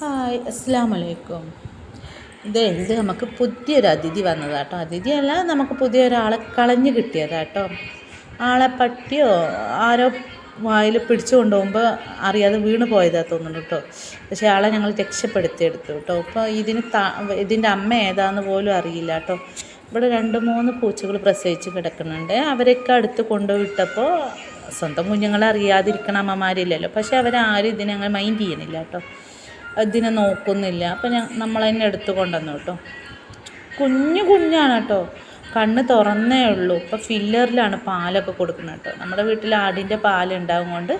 Hi അസ്സലാമു അലൈക്കും. ഇത് നമുക്ക് പുതിയൊരു അതിഥി വന്നതാട്ടോ. അതിഥിയല്ല, നമുക്ക് പുതിയൊരാളെ കളഞ്ഞു കിട്ടിയതാട്ടോ. ആളെ പട്ടിയോ ആരോ വായിൽ പിടിച്ചു കൊണ്ടുപോകുമ്പോൾ അറിയാതെ വീണ് പോയതാ തോന്നുന്നു കേട്ടോ. പക്ഷേ ആളെ ഞങ്ങൾ രക്ഷപ്പെടുത്തിയെടുത്തു കേട്ടോ. ഇപ്പോൾ ഇതിൻ്റെ അമ്മ ഏതാന്ന് പോലും അറിയില്ല കേട്ടോ. ഇവിടെ 2-3 പൂച്ചകൾ പ്രസവിച്ച് കിടക്കുന്നുണ്ട്. അവരൊക്കെ അടുത്ത് കൊണ്ടുവിട്ടപ്പോൾ സ്വന്തം കുഞ്ഞുങ്ങളെ അറിയാതിരിക്കണ അമ്മമാരില്ലല്ലോ. പക്ഷേ അവരാരും ഇതിനെ അങ്ങനെ മൈൻഡ് ചെയ്യുന്നില്ല കേട്ടോ. ഇതിനെ നോക്കുന്നില്ല. അപ്പം നമ്മൾ തന്നെ എടുത്ത് കൊണ്ടുവന്നു കേട്ടോ. കുഞ്ഞാണ് കേട്ടോ. കണ്ണ് തുറന്നേ ഉള്ളൂ. ഇപ്പം ഫില്ലറിലാണ് പാലൊക്കെ കൊടുക്കുന്നത് കേട്ടോ. നമ്മുടെ വീട്ടിൽ ആടിൻ്റെ പാലുണ്ടാവും കൊണ്ട്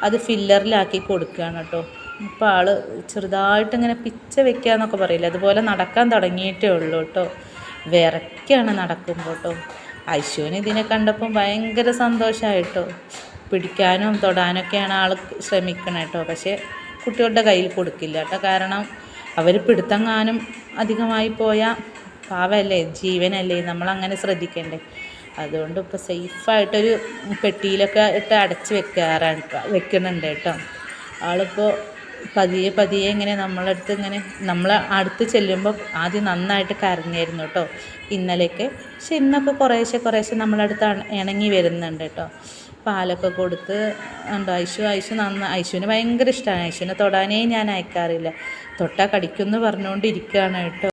അത് ഫില്ലറിലാക്കി കൊടുക്കുകയാണ് കേട്ടോ. ഇപ്പോൾ ആൾ ചെറുതായിട്ടിങ്ങനെ പിച്ച വെക്കുക എന്നൊക്കെ പറയില്ല, അതുപോലെ നടക്കാൻ തുടങ്ങിയിട്ടേ ഉള്ളൂ കേട്ടോ. വിറയ്ക്കാണ് നടക്കുമ്പോൾ കേട്ടോ. ഐശുവിന് ഇതിനെ കണ്ടപ്പം ഭയങ്കര സന്തോഷമായിട്ടോ. പിടിക്കാനും തൊടാനൊക്കെയാണ് ആൾ ശ്രമിക്കണം കേട്ടോ. പക്ഷേ കുട്ടികളുടെ കയ്യിൽ കൊടുക്കില്ല കേട്ടോ. കാരണം അവർ പിടുത്തങ്ങാനും അധികമായി പോയാൽ പാവമല്ലേ, ജീവനല്ലേ, നമ്മളങ്ങനെ ശ്രദ്ധിക്കണ്ടേ. അതുകൊണ്ട് ഇപ്പോൾ സേഫായിട്ടൊരു പെട്ടിയിലൊക്കെ ഇട്ട് അടച്ച് വെക്കുന്നുണ്ട് കേട്ടോ. ആളിപ്പോൾ പതിയെ ഇങ്ങനെ നമ്മൾ അടുത്ത് ചെല്ലുമ്പോൾ ആദ്യം നന്നായിട്ട് കരഞ്ഞായിരുന്നു കേട്ടോ ഇന്നലെയൊക്കെ. പക്ഷെ ഇന്നൊക്കെ കുറേശ്ശെ നമ്മളടുത്ത് ഇണങ്ങി വരുന്നുണ്ട് കേട്ടോ. പാലൊക്കെ കൊടുത്ത് ഉണ്ട്. ഐശുവിന് ഭയങ്കര ഇഷ്ടമാണ്. ഐശുവിനെ തൊടാനേ ഞാൻ അയക്കാറില്ല. തൊട്ടാൽ കടിക്കുമെന്ന് പറഞ്ഞുകൊണ്ടിരിക്കുകയാണ് കേട്ടോ.